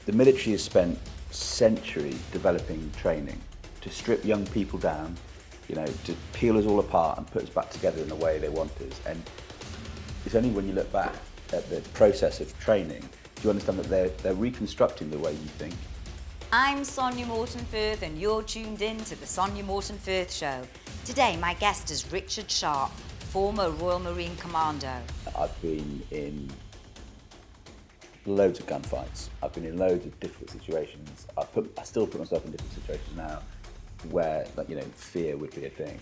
The military has spent centuries developing training to strip young people down, to peel us all apart and put us back together in the way they want us. And it's only when you look back at the process of training do you understand that they're reconstructing the way you think. I'm Sonya Morton Firth and you're tuned in to the Sonya Morton Firth Show. Today my guest is Richard Sharp, former Royal Marine Commando. I've been in loads of gunfights. I've been in loads of difficult situations. I still put myself in different situations now where fear would be a thing.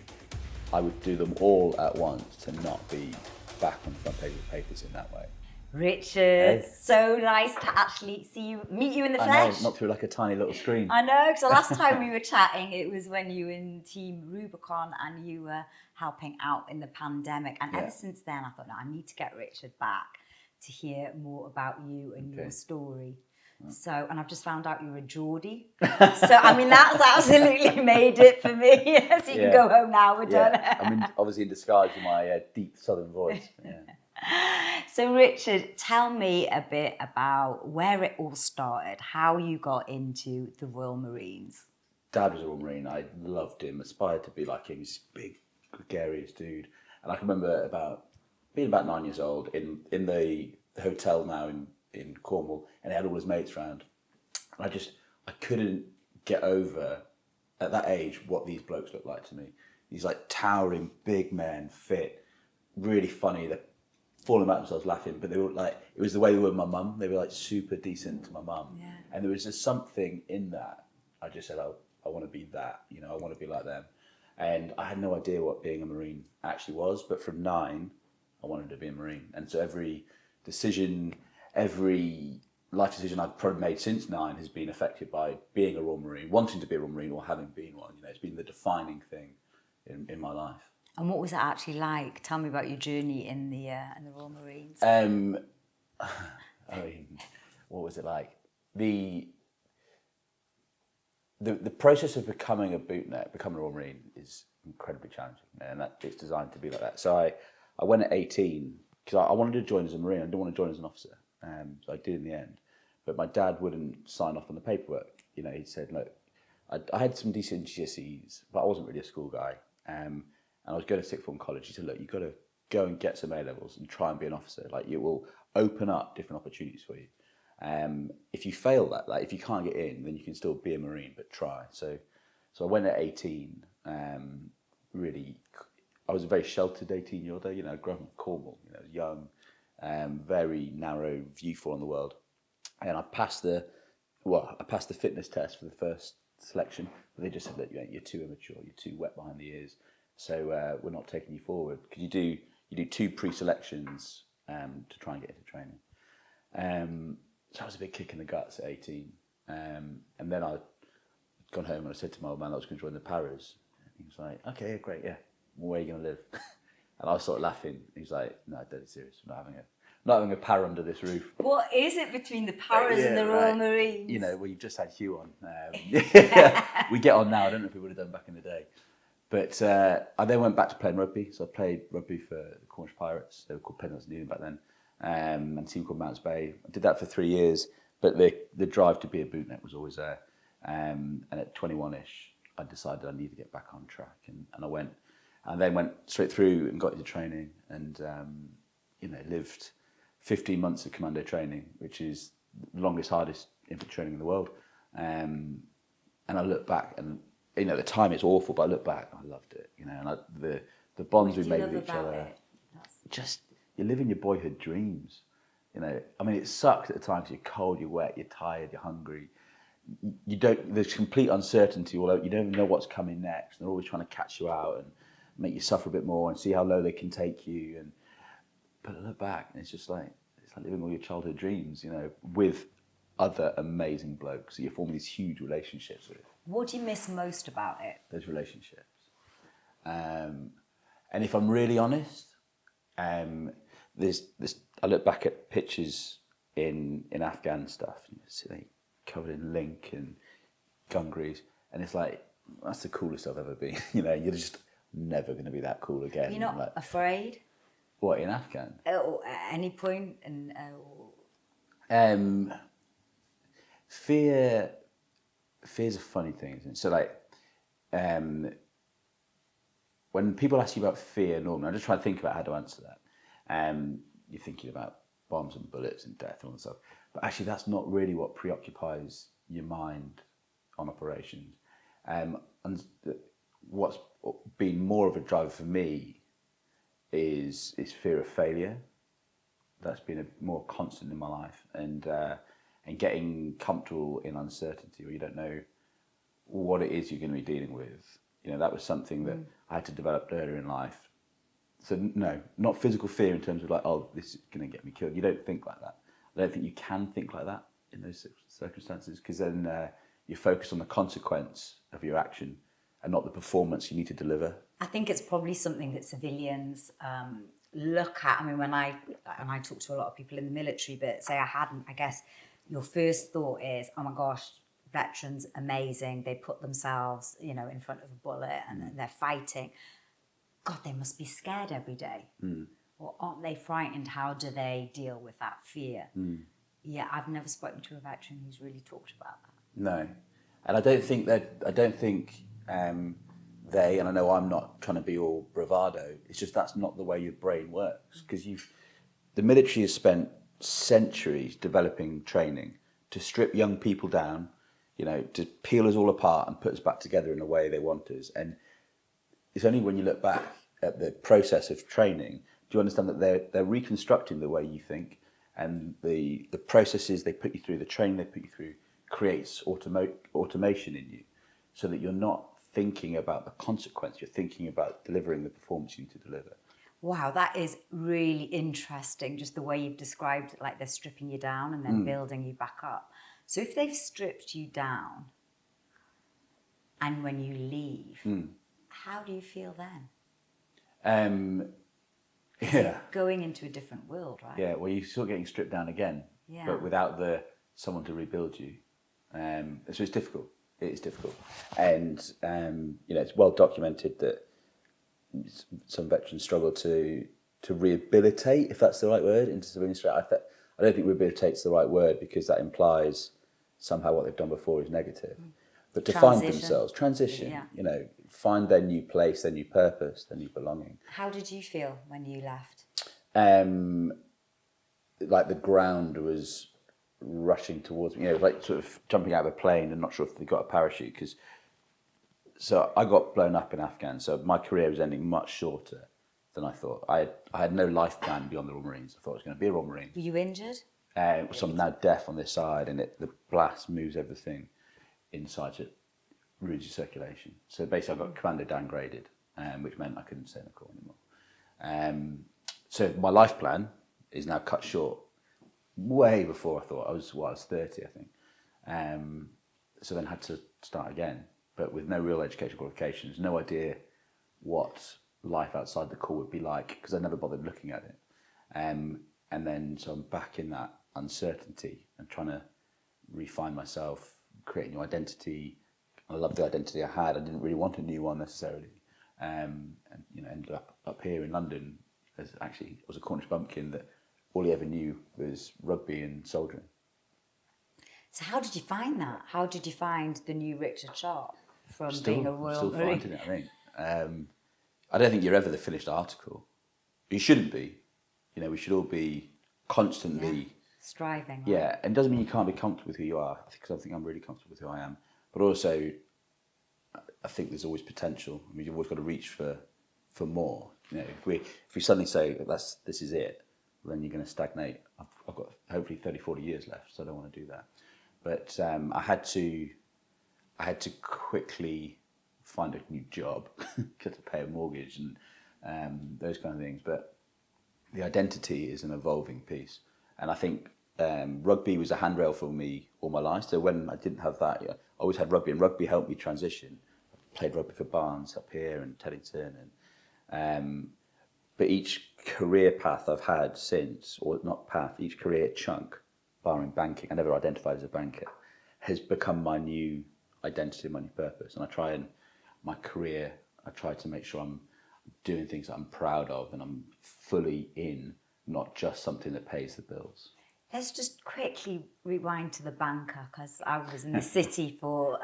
I would do them all at once to not be back on the front page of the papers in that way. Richard, so nice to actually meet you in the flesh. I know, not through like a tiny little screen. I know, because the last time we were chatting, it was when you were in Team Rubicon and you were helping out in the pandemic. And ever since then, I thought, no, I need to get Richard back to hear more about you and your story. So, and I've just found out you're a Geordie. So, I mean, that's absolutely made it for me. So you can go home now, we're done. I mean, obviously in disguise with my deep southern voice. Yeah. So, Richard, tell me a bit about where it all started, how you got into the Royal Marines. Dad was a Royal Marine. I loved him, aspired to be like him. He's a big, gregarious dude. And I can remember being about 9 years old in the hotel now in Cornwall, and he had all his mates around. And I couldn't get over, at that age, what these blokes looked like to me. These like towering, big men, fit, really funny. They're falling about themselves laughing, but they were like, it was the way they were with my mum. They were like super decent to my mum. Yeah. And there was just something in that. I just said, oh, I want to be that, I want to be like them. And I had no idea what being a Marine actually was, but from 9, I wanted to be a Marine. And so every life decision I've probably made since 9 has been affected by being a Royal Marine, wanting to be a Royal Marine or having been one. It's been the defining thing in my life. And what was it actually like? Tell me about your journey in the Royal Marines. I mean, what was it like? The process of becoming a Bootneck, becoming a Royal Marine, is incredibly challenging, and it's designed to be like that. So I went at 18 because I wanted to join as a Marine. I didn't want to join as an officer, so I did in the end. But my dad wouldn't sign off on the paperwork. He said, look, I had some decent GCSEs, but I wasn't really a school guy. And I was going to sixth form college. He said, look, you've got to go and get some A-levels and try and be an officer. Like, it will open up different opportunities for you. If you fail that, like if you can't get in, then you can still be a Marine, but try. So I went at 18, really, I was a very sheltered 18-year-old, grown up in Cornwall, young, very narrow viewful on the world. And I passed the fitness test for the first selection, but they just said that you're too immature, you're too wet behind the ears, so we're not taking you forward. Because you do 2 pre-selections to try and get into training. So I was a big kick in the guts at 18. And then I'd gone home and I said to my old man I was going to join the Paras. He was like, okay, yeah, great, yeah. Well, where are you going to live? And I was sort of laughing. He was like, no, dead serious. I'm not having a para under this roof. What is it between the Paras and the Royal Marines? Well, you've just had Hugh on. We get on now. I don't know if we would have done back in the day. But I then went back to playing rugby. So I played rugby for the Cornish Pirates. They were called Pennants Union back then. And a team called Mounts Bay. I did that for 3 years. But the drive to be a Bootneck was always there. And at 21-ish, I decided I needed to get back on track. And I went. And then went straight through and got into training and, lived 15 months of commando training, which is the longest, hardest infantry training in the world. And I look back and, at the time it's awful, but I look back, I loved it, and the bonds we made with each other. Just, you live in your boyhood dreams, I mean, it sucks at the time because you're cold, you're wet, you're tired, you're hungry. There's complete uncertainty all over. You don't even know what's coming next. They're always trying to catch you out and make you suffer a bit more and see how low they can take you. But I look back and it's like living all your childhood dreams, with other amazing blokes that you form these huge relationships with. What do you miss most about it? Those relationships. And if I'm really honest, there's I look back at pictures in Afghan stuff, covered in link and gun grease, and it's like, that's the coolest I've ever been. You're just never going to be that cool again. You're not afraid? What, in Afghan? At any point? fear's a funny thing, isn't it? So like, when people ask you about fear normally, I'm just trying to think about how to answer that. You're thinking about bombs and bullets and death and all that stuff. But actually that's not really what preoccupies your mind on operations. And what's been more of a driver for me is fear of failure. That's been more constant in my life, and getting comfortable in uncertainty, where you don't know what it is you're going to be dealing with. That was something that I had to develop earlier in life. So no, not physical fear in terms of like, oh, this is going to get me killed. You don't think like that. I don't think you can think like that in those circumstances, because then you focus on the consequence of your action and not the performance you need to deliver. I think it's probably something that civilians look at. I mean, when I talk to a lot of people in the military, but say I hadn't, I guess your first thought is, oh my gosh, veterans, amazing. They put themselves, in front of a bullet and they're fighting. God, they must be scared every day. Or aren't they frightened? How do they deal with that fear? Yeah, I've never spoken to a veteran who's really talked about that. No, and I don't think they, and I know I'm not trying to be all bravado, it's just that's not the way your brain works, because the military has spent centuries developing training to strip young people down, to peel us all apart and put us back together in the way they want us. And it's only when you look back at the process of training do you understand that they're reconstructing the way you think, and the processes they put you through, the training they put you through, creates automation in you, so that you're not thinking about the consequence, you're thinking about delivering the performance you need to deliver. Wow, that is really interesting, just the way you've described it, like they're stripping you down and then building you back up. So if they've stripped you down and when you leave, how do you feel then? Yeah. Going into a different world, right? Yeah, well, you're still getting stripped down again, but without someone to rebuild you. So it's difficult. It is difficult. And, it's well documented that some veterans struggle to rehabilitate, if that's the right word, into civilian strength. I don't think rehabilitate's the right word, because that implies somehow what they've done before is negative. But to find themselves, transition, find their new place, their new purpose, their new belonging. How did you feel when you left? Like the ground was rushing towards me, like sort of jumping out of a plane and not sure if they got a parachute. So I got blown up in Afghan, so my career was ending much shorter than I thought. I had no life plan beyond the Royal Marines. I thought I was going to be a Royal Marine. Were you injured? So I'm now deaf on this side, and the blast moves everything inside, so it ruins your circulation. So basically I got commando downgraded, which meant I couldn't stay in the Corps anymore. So my life plan is now cut short way before I thought. I was 30, I think. So then had to start again, but with no real educational qualifications, no idea what life outside the Corps would be like, because I never bothered looking at it. And then so I'm back in that uncertainty and trying to refine myself, create a new identity. I love the identity I had. I didn't really want a new one necessarily. And ended up here in London as actually was a Cornish bumpkin that all he ever knew was rugby and soldiering. So how did you find that? How did you find the new Richard Sharp from being a Royal Marine? Still finding it, I think. I don't think you're ever the finished article. You shouldn't be. We should all be constantly striving. Right? Yeah, and it doesn't mean you can't be comfortable with who you are, because I think I'm really comfortable with who I am. But also, I think there's always potential. I mean, you've always got to reach for more. If we suddenly say this is it, then you're going to stagnate. I've got hopefully 30, 40 years left, so I don't want to do that. But I had to quickly find a new job, to pay a mortgage and those kind of things. But the identity is an evolving piece, and I think rugby was a handrail for me all my life. So when I didn't have that, I always had rugby, and rugby helped me transition. I played rugby for Barnes up here and Teddington, and but each career path I've had since, or not path, each career chunk, barring banking, I never identified as a banker, has become my new identity, my new purpose. And I try to make sure I'm doing things that I'm proud of and I'm fully in, not just something that pays the bills. Let's just quickly rewind to the banker, because I was in the city for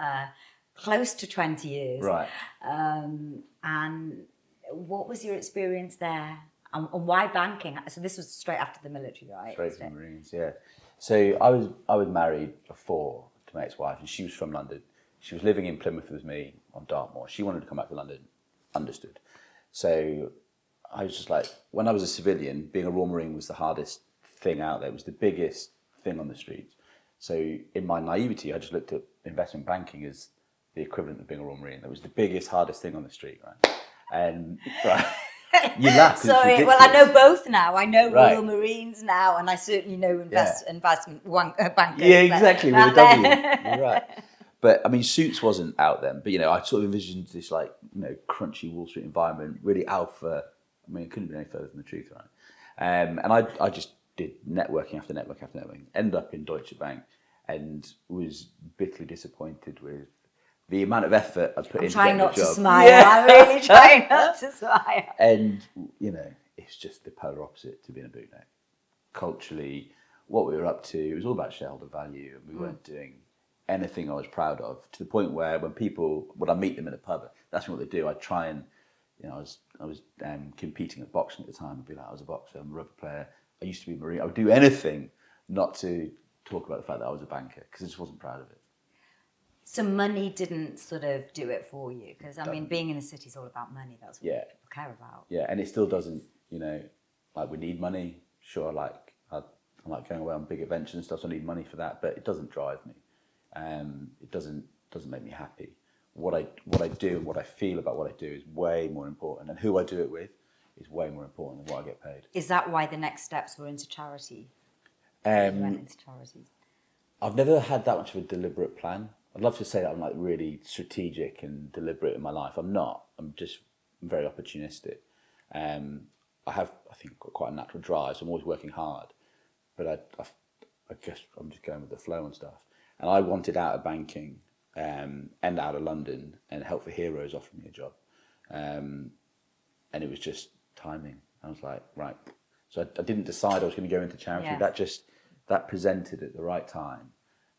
close to 20 years. Right. And what was your experience there? And why banking? So this was straight after the military, right? Straight from the Marines, yeah. So I was married before to my ex-wife, and she was from London. She was living in Plymouth with me on Dartmoor. She wanted to come back to London, understood. So I was just like, when I was a civilian, being a Royal Marine was the hardest thing out there. It was the biggest thing on the streets. So in my naivety, I just looked at investment banking as the equivalent of being a Royal Marine. That was the biggest, hardest thing on the street, right? And right. You laugh. Sorry, well, I know both now. I know Right. Royal Marines now, and I certainly know investment bankers. Yeah, exactly, with a W. There. You're right. But I mean, Suits wasn't out then. But I sort of envisioned this like crunchy Wall Street environment, really alpha. I mean, it couldn't be any further than the truth, right? And I just did networking after networking after networking. Ended up in Deutsche Bank, and was bitterly disappointed with the amount of effort I put into Trying getting not the to job. smile. Yeah. I'm really trying not to smile. And it's just the polar opposite to being a bootneck. Culturally, what we were up to, it was all about shareholder value, and we weren't doing anything I was proud of, to the point where when I meet them in a pub, that's what they do. I try and, I was competing at boxing at the time. I'd be like, I was a boxer, I'm a rugby player. I used to be a Marine. I would do anything not to talk about the fact that I was a banker, because I just wasn't proud of it. So money didn't sort of do it for you? Because, I mean, being in the city is all about money. That's what people care about. Yeah, and it still doesn't, like we need money. Sure, I like going away on big adventures and stuff, so I need money for that, but it doesn't drive me. It doesn't make me happy. What I do and what I feel about what I do is way more important, and who I do it with is way more important than what I get paid. Is that why the next steps were into charity? You went into charities. I've never had that much of a deliberate plan. I'd love to say that I'm like really strategic and deliberate in my life. I'm not. I'm just very opportunistic. I think, got quite a natural drive, so I'm always working hard. But I guess I'm just going with the flow and stuff. And I wanted out of banking and out of London, and Help for Heroes offered me a job. And it was just timing. I was like, right. So I didn't decide I was going to go into charity. Yes. That presented at the right time.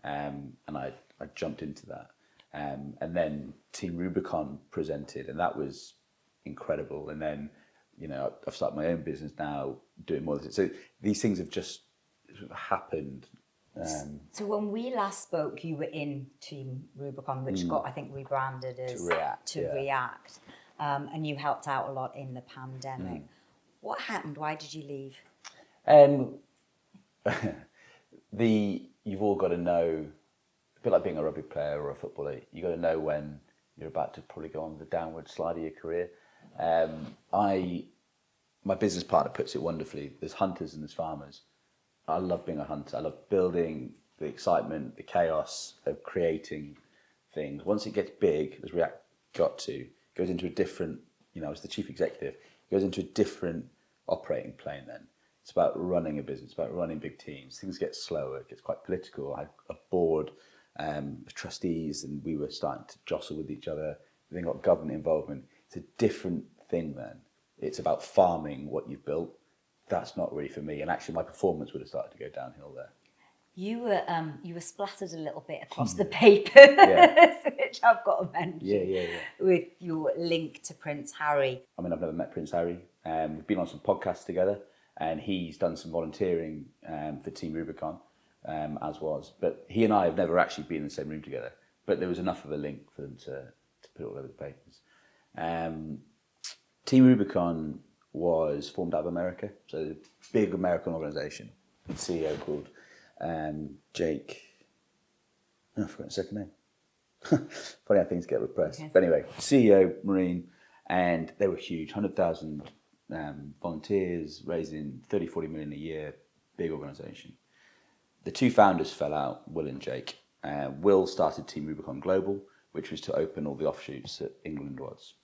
And I jumped into that. And then Team Rubicon presented, and that was incredible. And then, I've started my own business now, doing more of it. So these things have just happened. So when we last spoke, you were in Team Rubicon, which got, I think, rebranded as React. And you helped out a lot in the pandemic. What happened? Why did you leave? You've all got to know, a bit like being a rugby player or a footballer, you got to know when you're about to probably go on the downward slide of your career. My business partner puts it wonderfully. There's hunters and there's farmers. I love being a hunter. I love building, the excitement, the chaos of creating things. Once it gets big, as React goes into a different, as the chief executive, goes into a different operating plane then. It's about running a business, about running big teams. Things get slower, it gets quite political. I had a board of trustees, and we were starting to jostle with each other. We then got government involvement. It's a different thing then. It's about farming what you've built. That's not really for me. And actually my performance would have started to go downhill there. You were splattered a little bit across the papers, which I've got to mention. Yeah. With your link to Prince Harry. I mean, I've never met Prince Harry. We've been on some podcasts together, and he's done some volunteering for Team Rubicon, as was. But he and I have never actually been in the same room together. But there was enough of a link for them to put it all over the papers. Team Rubicon was formed out of America, so a big American organisation. The CEO called Jake. I forgot his second name. Funny how things get repressed. Yes. But anyway, CEO, Marine, and they were huge, 100,000 volunteers, raising 30-40 million a year, big organisation. The two founders fell out, Will and Jake. Will started Team Rubicon Global, which was to open all the offshoots that England was.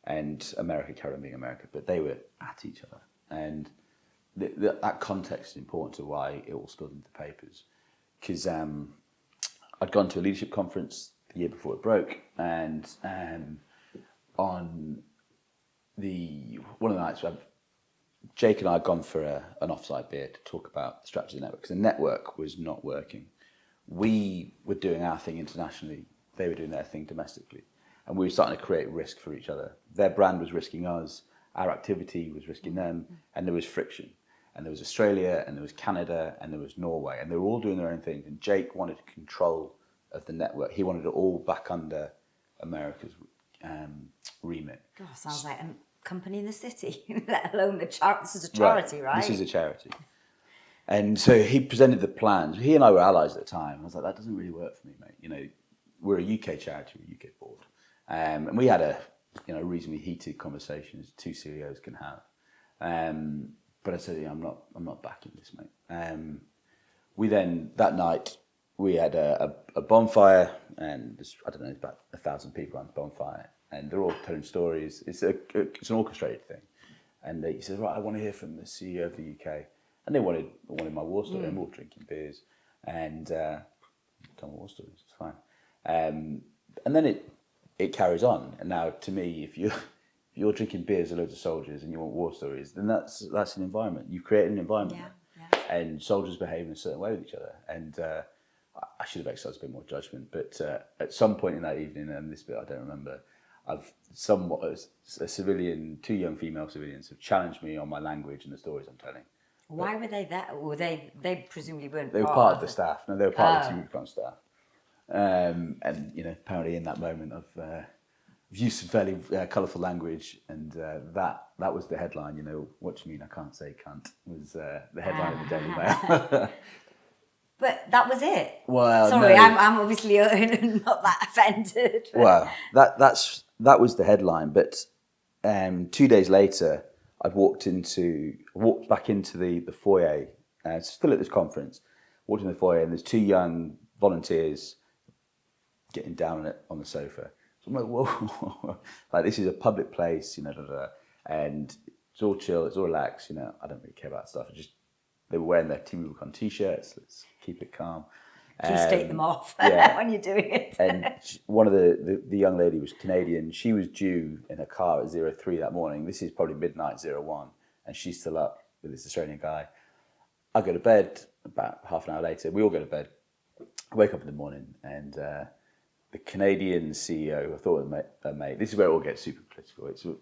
And America carried on being America, but they were at each other. And that context is important to why it all stood in the papers. Because I'd gone to a leadership conference the year before it broke, and on one of the nights, Jake and I had gone for an offside beer to talk about the strategy of the network, because the network was not working. We were doing our thing internationally, they were doing their thing domestically, and we were starting to create risk for each other. Their brand was risking us, our activity was risking them, and there was friction. And there was Australia, and there was Canada, and there was Norway, and they were all doing their own things. And Jake wanted control of the network. He wanted it all back under America's remit. God, sounds like a company in the city, let alone this is a charity, right? This is a charity. And so he presented the plans. He and I were allies at the time. I was like, that doesn't really work for me, mate. You know, we're a UK charity, we're a UK board. And we had a reasonably heated conversation as two CEOs can have. But I said, I'm not backing this, mate. We then, that night, we had a bonfire, and there's about 1,000 people on the bonfire, and they're all telling stories. It's an orchestrated thing. And he said, right, I want to hear from the CEO of the UK. And they wanted my war story, and we're all drinking beers, and tell my war stories, it's fine. And then it carries on. And now, to me, if you're drinking beers with loads of soldiers and you want war stories, then that's an environment. You've created an environment, and soldiers behave in a certain way with each other. And I should have exercised a bit more judgment, but at some point in that evening, and this bit I don't remember, a civilian, two young female civilians have challenged me on my language and the stories I'm telling. Why were they there? Well, they presumably weren't. They were part of the staff. No, they were part of the Team Rubicon staff. And apparently in that moment I've used some fairly colourful language, and that was the headline. What do you mean I can't say cunt was the headline of the Daily Mail. But that was it. Well, sorry, no. I'm obviously not that offended. But. Well, that was the headline. But 2 days later, I walked back into the foyer, still at this conference. Walked in the foyer, and there's two young volunteers getting down on the sofa. So I'm like, whoa, like this is a public place, and it's all chill, it's all relaxed. I don't really care about stuff. They were wearing their Team Rubicon t-shirts. Let's keep it calm. Please take them off when you're doing it. And one of the young lady was Canadian. She was due in her car at 03 that morning. This is probably midnight 01, and she's still up with this Australian guy. I go to bed about half an hour later. We all go to bed. I wake up in the morning, and the Canadian CEO, I thought was a mate. This is where it all gets super political.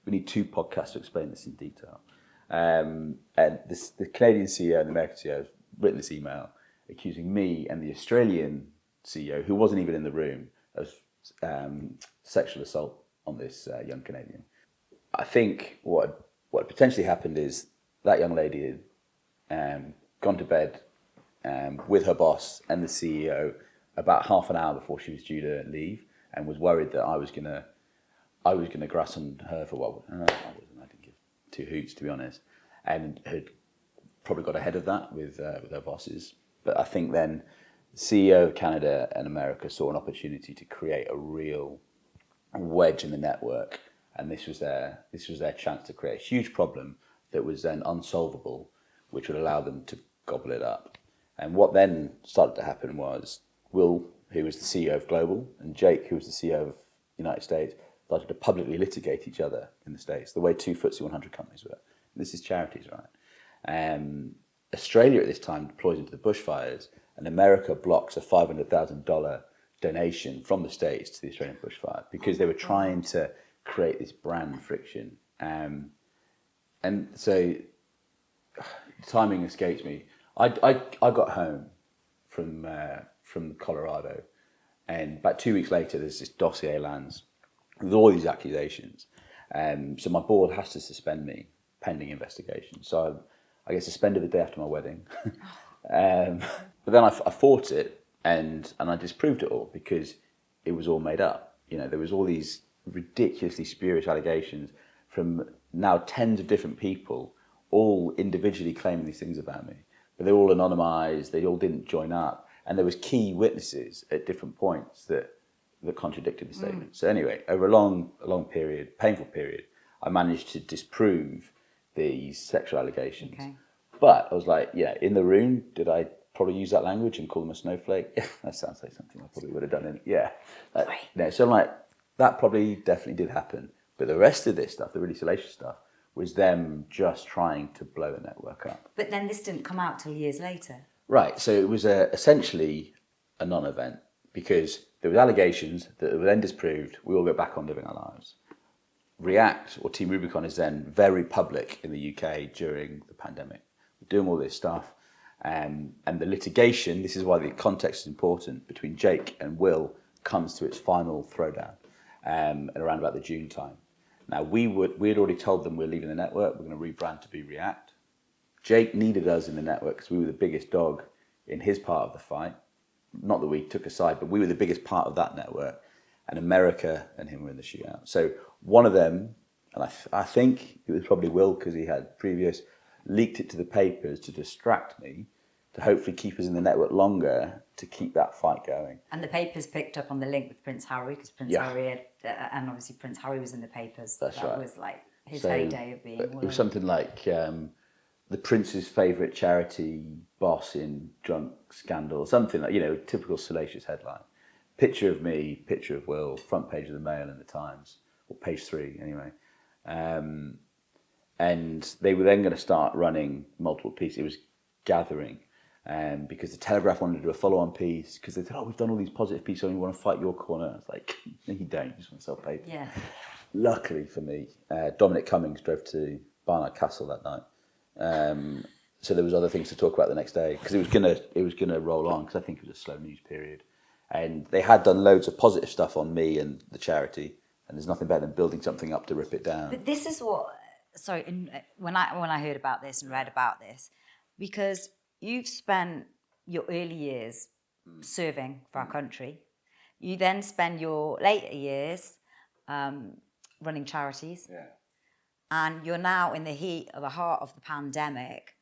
We need 2 podcasts to explain this in detail. And the Canadian CEO and the American CEO have written this email accusing me and the Australian CEO, who wasn't even in the room, of sexual assault on this young Canadian. I think what potentially happened is that young lady had gone to bed with her boss and the CEO about half an hour before she was due to leave, and was worried that I was gonna grass on her for what I didn't give 2 hoots, to be honest, and had probably got ahead of that with her bosses. But I think then the CEO of Canada and America saw an opportunity to create a real wedge in the network, and this was their chance to create a huge problem that was then unsolvable, which would allow them to gobble it up. And what then started to happen was Will, who was the CEO of Global, and Jake, who was the CEO of United States, started to publicly litigate each other in the States, the way 2 FTSE 100 companies were. And this is charities, right? Australia at this time deploys into the bushfires, and America blocks a $500,000 donation from the States to the Australian bushfire because they were trying to create this brand friction. And so timing escapes me. I got home from Colorado, and about 2 weeks later, there's this dossier lands with all these accusations. So my board has to suspend me pending investigation. So I get suspended the day after my wedding. But then I fought it, and I disproved it all because it was all made up. There was all these ridiculously spurious allegations from now tens of different people, all individually claiming these things about me. But they were all anonymized, they all didn't join up, and there was key witnesses at different points that contradicted the statement. So anyway, over a long period, painful period, I managed to disprove these sexual allegations. Okay. But I was like, in the room, did I probably use that language and call them a snowflake? That sounds like something I probably would have done. So I'm like, that probably definitely did happen. But the rest of this stuff, the really salacious stuff, was them just trying to blow the network up. But then this didn't come out till years later. Right, so it was essentially a non-event because there were allegations that were then disproved. We all go back on living our lives. React, or Team Rubicon, is then very public in the UK during the pandemic. We're doing all this stuff. And the litigation, this is why the context is important, between Jake and Will comes to its final throwdown around about the June time. Now, we had already told them we're leaving the network, we're going to rebrand to be React. Jake needed us in the network because we were the biggest dog in his part of the fight. Not that we took a side, but we were the biggest part of that network. And America and him were in the shootout. So one of them, and I think it was probably Will because he had previous, leaked it to the papers to distract me, to hopefully keep us in the network longer, to keep that fight going. And the papers picked up on the link with Prince Harry, because Prince Harry had, and obviously Prince Harry was in the papers. That's right. That was like his heyday of being. It was something like the Prince's favourite charity boss in drunk scandal, something like, typical salacious headline. Picture of me, picture of Will, front page of the Mail and the Times, or page 3 anyway. And they were then going to start running multiple pieces. It was gathering. Because the Telegraph wanted to do a follow-on piece because they said, we've done all these positive pieces and we want to fight your corner. I was like, no, you don't. You just want to sell paper. Yeah. Luckily for me, Dominic Cummings drove to Barnard Castle that night. So there was other things to talk about the next day because it was gonna roll on because I think it was a slow news period. And they had done loads of positive stuff on me and the charity, and there's nothing better than building something up to rip it down. But this is what, when I heard about this and read about this, because you've spent your early years serving for our country. You then spend your later years running charities. Yeah. And you're now in the heart of the pandemic,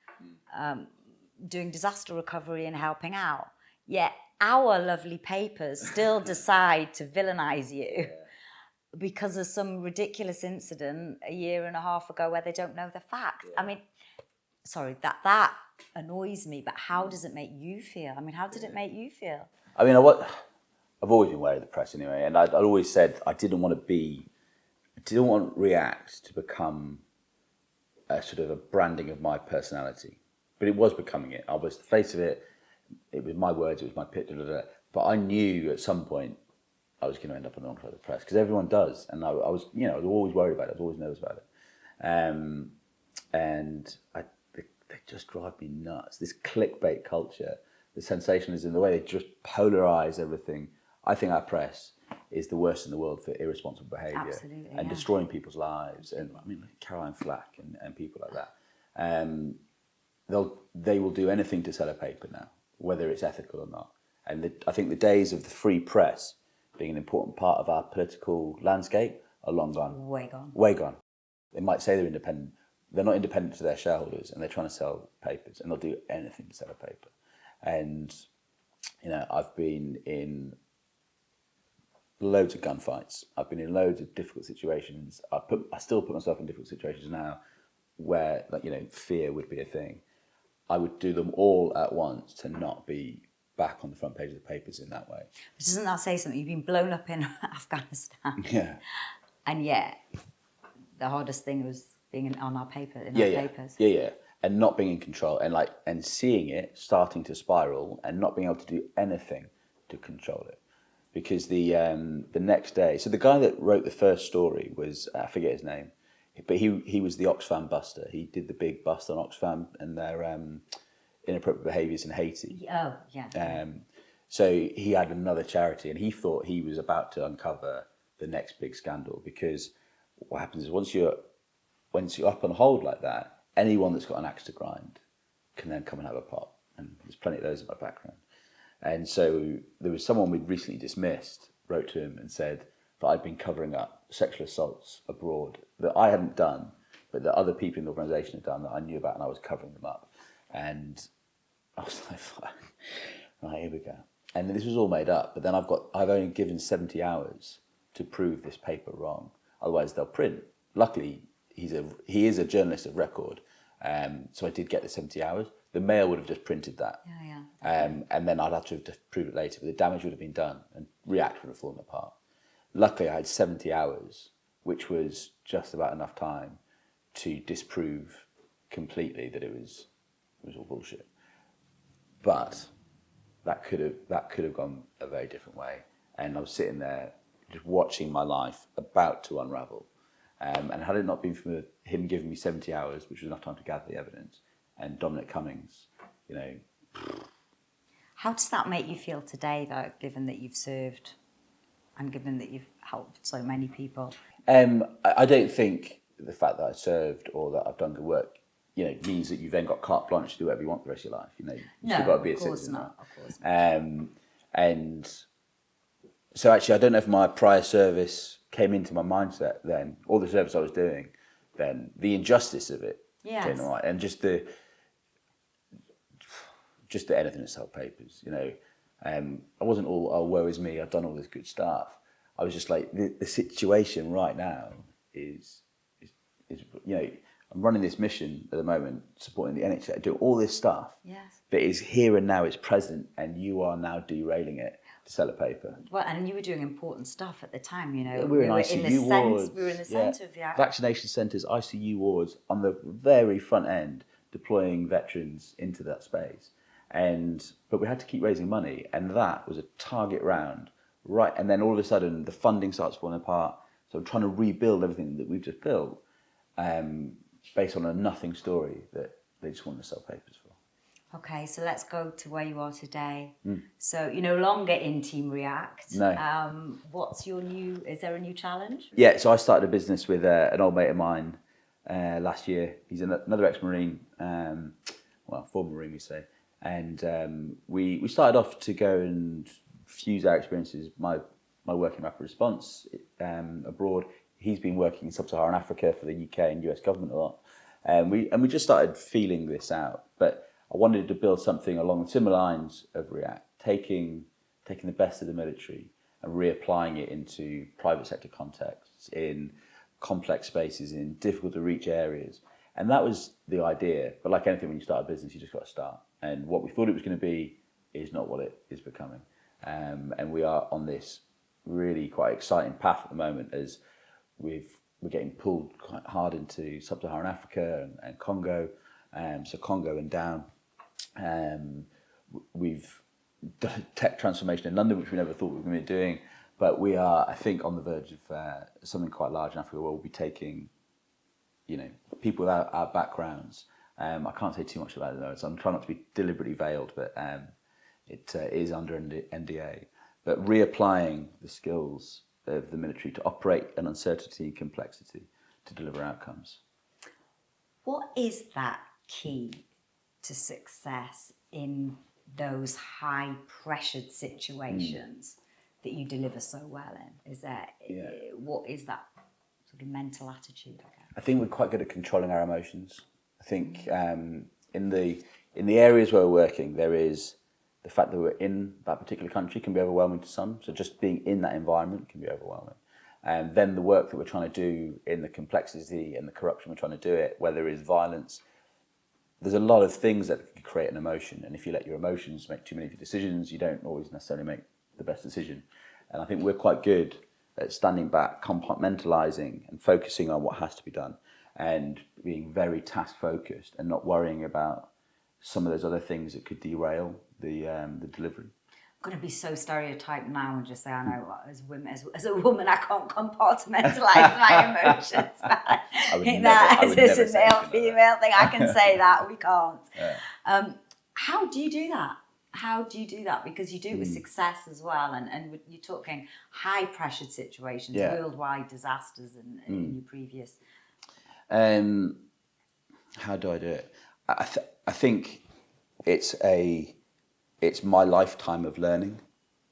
doing disaster recovery and helping out. Yet our lovely papers still decide to villainize you because of some ridiculous incident a year and a half ago where they don't know the facts. Yeah. I mean, sorry, that annoys me, but how does it make you feel? I mean, how did it make you feel? I mean, I've always been wary of the press anyway, and I'd always said I didn't want React to become a sort of a branding of my personality, but it was becoming it. I was the face of it. It was my words, it was my pitch, but I knew at some point I was going to end up on the wrong side of the press because everyone does, and I was always worried about it. I was always nervous about it, and they just drive me nuts. This clickbait culture, the sensationalism, the way they just polarize everything. I think our press is the worst in the world for irresponsible behaviour and destroying people's lives. And I mean, like Caroline Flack and people like that. They will do anything to sell a paper now, whether it's ethical or not. And I think the days of the free press being an important part of our political landscape are long gone. Way gone. Way gone. They might say they're independent. They're not independent to their shareholders, and they're trying to sell papers, and they'll do anything to sell a paper. And I've been in loads of gunfights. I've been in loads of difficult situations. I still put myself in difficult situations now where, fear would be a thing. I would do them all at once to not be back on the front page of the papers in that way. But doesn't that say something? You've been blown up in Afghanistan. Yeah. And yet, the hardest thing was being on our paper, our papers. Yeah. And not being in control and seeing it starting to spiral and not being able to do anything to control it. Because the next day, so the guy that wrote the first story was, I forget his name, but he was the Oxfam buster. He did the big bust on Oxfam and their inappropriate behaviours in Haiti. Oh, yeah. So he had another charity and he thought he was about to uncover the next big scandal, because what happens is once you're up on hold like that, anyone that's got an axe to grind can then come and have a pop. And there's plenty of those in my background. And so there was someone we'd recently dismissed, wrote to him and said that I'd been covering up sexual assaults abroad that I hadn't done, but that other people in the organisation had done that I knew about, and I was covering them up. And I was like, right, here we go. And this was all made up, but then I've only given 70 hours to prove this paper wrong. Otherwise they'll print. Luckily, he is a journalist of record, so I did get the 70 hours. The Mail would have just printed that. Yeah. And then I'd have to prove it later, but the damage would have been done and React would have fallen apart. Luckily, I had 70 hours, which was just about enough time to disprove completely that it was all bullshit. But that could have gone a very different way. And I was sitting there just watching my life about to unravel. And had it not been for him giving me 70 hours, which was enough time to gather the evidence, and Dominic Cummings, you know. How does that make you feel today, though, given that you've served and given that you've helped so many people? I don't think the fact that I served or that I've done good work, you know, means that you've then got carte blanche to do whatever you want the rest of your life. You know, you've still got to be a citizen. Of course not. And so actually, I don't know if my prior service came into my mindset then, or the service I was doing then, the injustice of it came to mind, and just the anything that sold papers, you know. I wasn't all, oh, woe is me, I've done all this good stuff. I was just like, the situation right now is, you know, I'm running this mission at the moment, supporting the NHS, doing all this stuff that is here and now, it's present, and you are now derailing it to sell a paper. Well, and you were doing important stuff at the time, you know. Yeah, we were in ICU wards. We were in the centre of the vaccination centres, ICU wards, on the very front end, deploying veterans into that space. But we had to keep raising money, and that was a target round, right? And then all of a sudden, the funding starts falling apart. So I'm trying to rebuild everything that we've just built, based on a nothing story that they just wanted to sell papers for. Okay, so let's go to where you are today. So you're no longer in Team React. No. Is there a new challenge? Yeah, so I started a business with an old mate of mine last year. He's another ex-Marine, former Marine, we say. And we started off to go and fuse our experiences, my work in rapid response abroad. He's been working in sub-Saharan Africa for the UK and US government a lot. And we just started feeling this out. But I wanted to build something along the similar lines of React, taking the best of the military and reapplying it into private sector contexts, in complex spaces, in difficult to reach areas. And that was the idea. But like anything, when you start a business, you just got to start. And what we thought it was going to be is not what it is becoming. And we are on this really quite exciting path at the moment, as we're getting pulled quite hard into sub-Saharan Africa and Congo. So Congo and down. We've done tech transformation in London, which we never thought we were going to be doing. But we are, I think, on the verge of something quite large in Africa, where we'll be taking, you know, people with our backgrounds. I can't say too much about it though, so I'm trying not to be deliberately veiled, but it is under NDA. But reapplying the skills of the military to operate in uncertainty and complexity to deliver outcomes. What is that key to success in those high-pressured situations that you deliver so well in? What is that sort of mental attitude, I guess? I think we're quite good at controlling our emotions. I think in the areas where we're working, there is the fact that we're in that particular country can be overwhelming to some. So just being in that environment can be overwhelming. And then the work that we're trying to do in the complexity and the corruption we're trying to do it, whether it is violence, there's a lot of things that can create an emotion. And if you let your emotions make too many of your decisions, you don't always necessarily make the best decision. And I think we're quite good at standing back, compartmentalizing and focusing on what has to be done, and being very task focused and not worrying about some of those other things that could derail the delivery. I'm going to be so stereotyped now and just say, I know, as a woman, I can't compartmentalize my emotions. It's a male-female thing. I can say that. We can't. Yeah. How do you do that? Because you do it with success as well. And you're talking high-pressured situations, worldwide disasters in your previous... How do I do it? I think it's my lifetime of learning,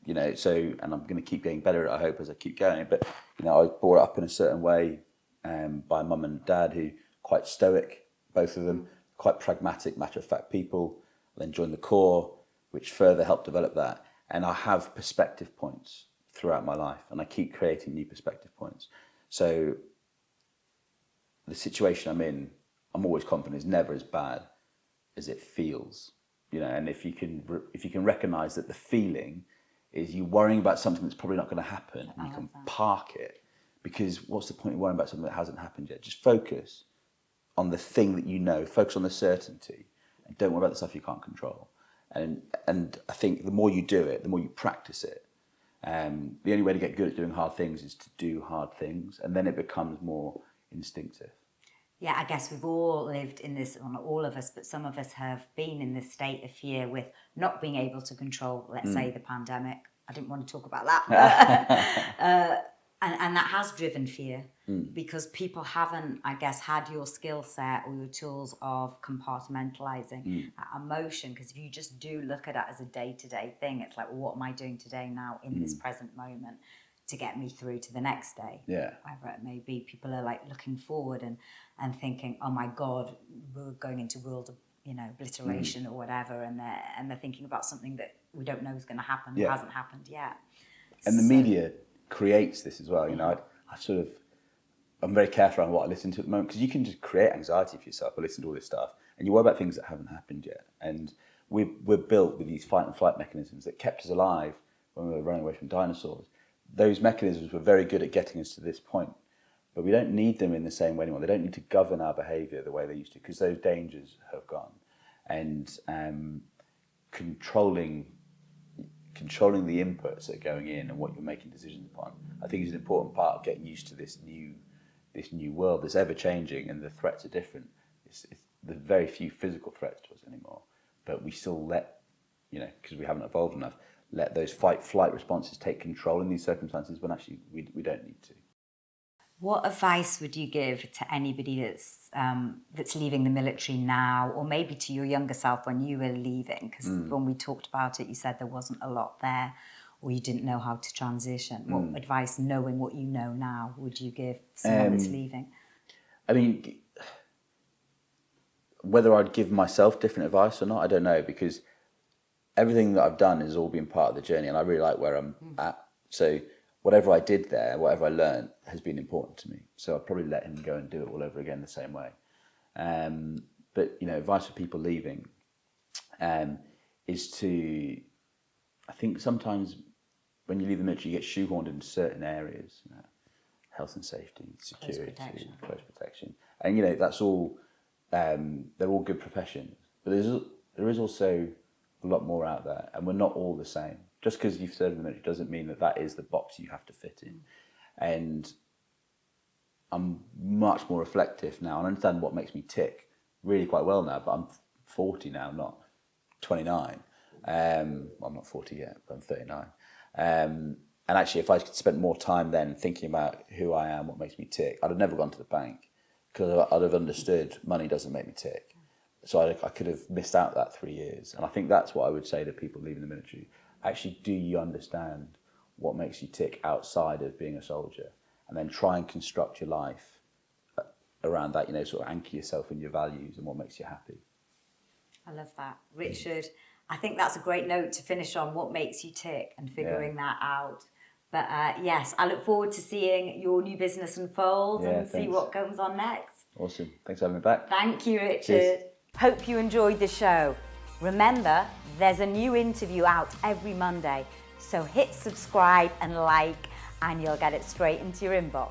you know. So, and I'm going to keep getting better at it, I hope, as I keep going. But you know, I was brought up in a certain way by mum and dad, who quite stoic, both of them, quite pragmatic, matter of fact people. I then joined the Corps, which further helped develop that. And I have perspective points throughout my life, and I keep creating new perspective points. So the situation I'm in, I'm always confident is never as bad as it feels, you know. And if you can recognise that the feeling is you worrying about something that's probably not going to happen, and you can park it, because what's the point of worrying about something that hasn't happened yet? Just focus on the thing that you know, focus on the certainty, and don't worry about the stuff you can't control. And I think the more you do it, the more you practice it. The only way to get good at doing hard things is to do hard things, and then it becomes more instinctive. Yeah, I guess we've all lived in this, well, not all of us, but some of us have been in this state of fear with not being able to control, let's say, the pandemic. I didn't want to talk about that. And that has driven fear because people haven't, I guess, had your skill set or your tools of compartmentalizing that emotion. Because if you just do look at it as a day-to-day thing, it's like, well, what am I doing today now in this present moment to get me through to the next day? Yeah. Whatever it may be, people are like looking forward and thinking, oh my God, we're going into world, obliteration or whatever, and they're thinking about something that we don't know is going to happen, or hasn't happened yet. And the media creates this as well. I'm very careful on what I listen to at the moment, because you can just create anxiety for yourself by listening to all this stuff, and you worry about things that haven't happened yet. And we're built with these fight and flight mechanisms that kept us alive when we were running away from dinosaurs. Those mechanisms were very good at getting us to this point, but we don't need them in the same way anymore. They don't need to govern our behaviour the way they used to, because those dangers have gone. And controlling the inputs that are going in and what you're making decisions upon, I think is an important part of getting used to this new world that's ever changing, and the threats are different. There's very few physical threats to us anymore, but we still let, because we haven't evolved enough, let those fight-flight responses take control in these circumstances when actually we don't need to. What advice would you give to anybody that's leaving the military now, or maybe to your younger self when you were leaving? Because when we talked about it, you said there wasn't a lot there, or you didn't know how to transition. What advice, knowing what you know now, would you give someone that's leaving? I mean, whether I'd give myself different advice or not, I don't know, because everything that I've done has all been part of the journey, and I really like where I'm at. So whatever I did there, whatever I learned, has been important to me. So I'd probably let him go and do it all over again the same way. But advice for people leaving is to, I think sometimes when you leave the military, you get shoehorned into certain areas, health and safety, security, close protection, and that's all. They're all good professions, but there is also a lot more out there, and we're not all the same. Just because you've served in the military doesn't mean that is the box you have to fit in. And I'm much more reflective now, and I understand what makes me tick really quite well now, but I'm 40 now, not 29. I'm not 40 yet, but I'm 39. And actually, if I could spend more time then thinking about who I am, what makes me tick, I'd have never gone to the bank, because I'd have understood money doesn't make me tick. So I could have missed out that 3 years. And I think that's what I would say to people leaving the military. Actually, do you understand what makes you tick outside of being a soldier? And then try and construct your life around that, sort of anchor yourself in your values and what makes you happy. I love that. Richard, I think that's a great note to finish on, what makes you tick and figuring that out. But yes, I look forward to seeing your new business unfold and see what comes on next. Awesome. Thanks for having me back. Thank you, Richard. Cheers. Hope you enjoyed the show. Remember, there's a new interview out every Monday, so hit subscribe and like, and you'll get it straight into your inbox.